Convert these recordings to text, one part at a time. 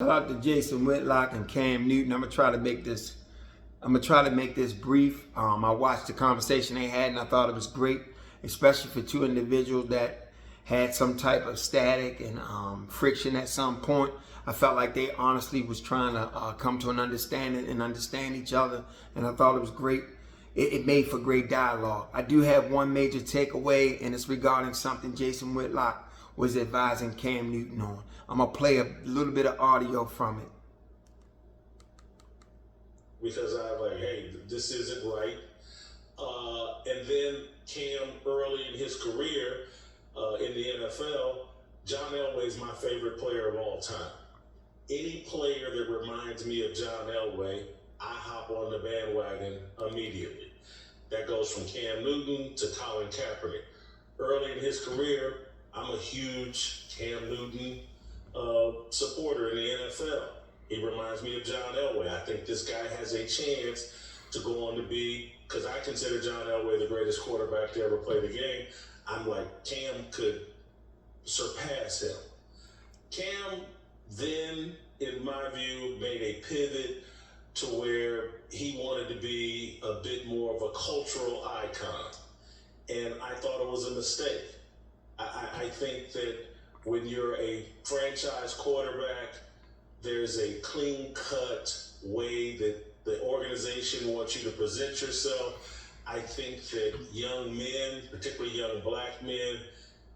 Shout out to Jason Whitlock and Cam Newton. I'm gonna try to make this brief. I watched the conversation they had and I thought it was great, especially for two individuals that had some type of static and friction at some point. I felt like they honestly was trying to come to an understanding and understand each other, and I thought it was great. It made for great dialogue. I do have one major takeaway, and it's regarding something Jason Whitlock was advising Cam Newton on. I'm gonna play a little bit of audio from it. Because I was like, hey, this isn't right. And then Cam, early in his career in the NFL, John Elway is my favorite player of all time. Any player that reminds me of John Elway, I hop on the bandwagon immediately. That goes from Cam Newton to Colin Kaepernick. Early in his career, I'm a huge Cam Newton supporter in the NFL. He reminds me of John Elway. I think this guy has a chance to go on to be, because I consider John Elway the greatest quarterback to ever play the game. I'm like, Cam could surpass him. Cam then, in my view, made a pivot to where he wanted to be a bit more of a cultural icon. And I thought it was a mistake. I think that when you're a franchise quarterback, there's a clean-cut way that the organization wants you to present yourself. I think that young men, particularly young black men,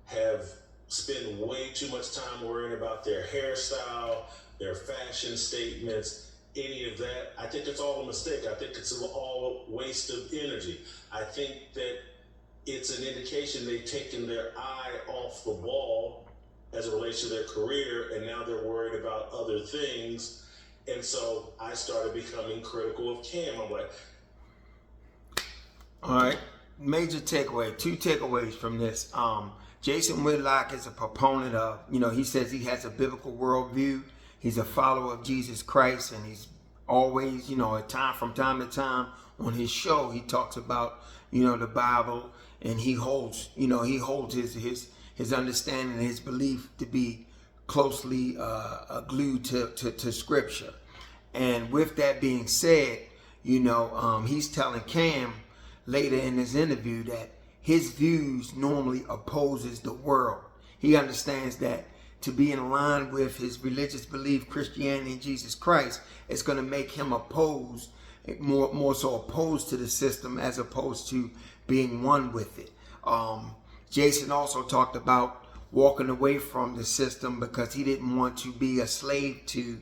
have spent way too much time worrying about their hairstyle, their fashion statements, any of that. I think it's all a mistake. I think it's all a waste of energy. I think that it's an indication they've taken their eye off the ball as it relates to their career, and now they're worried about other things. And so I started becoming critical of Cam. I'm like, all right, major takeaway, two takeaways from this. Jason Whitlock is a proponent of, he says he has a biblical worldview. He's a follower of Jesus Christ, and he's always, from time to time on his show, he talks about, the Bible, and he holds his understanding and his belief to be closely glued to Scripture. And with that being said, he's telling Cam later in his interview that his views normally opposes the world. He understands that to be in line with his religious belief, Christianity and Jesus Christ, it's going to make him more so opposed to the system as opposed to being one with it. Jason also talked about walking away from the system because he didn't want to be a slave to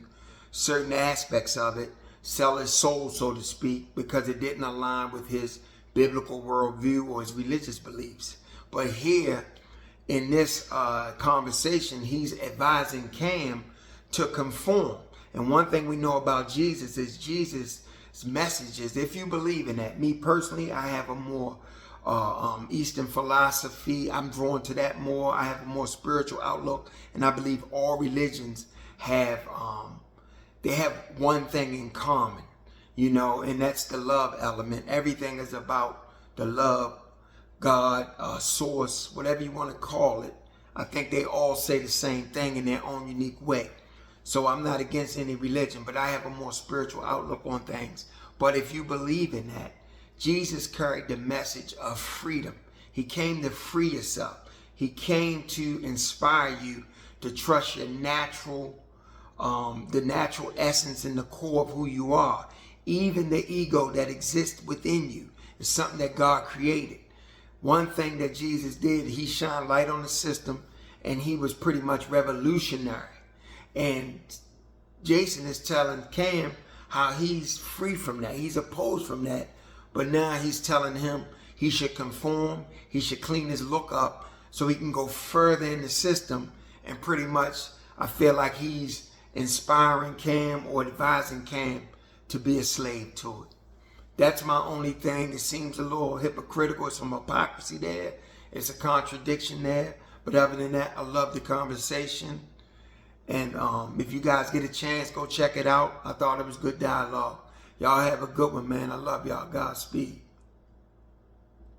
certain aspects of it, sell his soul, so to speak, because it didn't align with his biblical worldview or his religious beliefs. But here in this conversation, he's advising Cam to conform. And one thing we know about Jesus is Jesus' messages, if you believe in that. Me personally, I have a more Eastern philosophy. I'm drawn to that more. I have a more spiritual outlook, and I believe all religions have one thing in common, and that's the love element. Everything is about the love, God, source, whatever you want to call it. I think they all say the same thing in their own unique way. So I'm not against any religion, but I have a more spiritual outlook on things. But if you believe in that, Jesus carried the message of freedom. He came to free yourself. He came to inspire you to trust your the natural essence and the core of who you are. Even the ego that exists within you is something that God created. One thing that Jesus did, he shined light on the system, and he was pretty much revolutionary. And Jason is telling Cam how he's free from that. He's opposed from that. But now he's telling him he should conform, he should clean his look up so he can go further in the system. And pretty much, I feel like he's inspiring Cam or advising Cam to be a slave to it. That's my only thing. It seems a little hypocritical. It's some hypocrisy there. It's a contradiction there. But other than that, I love the conversation. And if you guys get a chance, go check it out. I thought it was good dialogue. Y'all have a good one, man. I love y'all. Godspeed.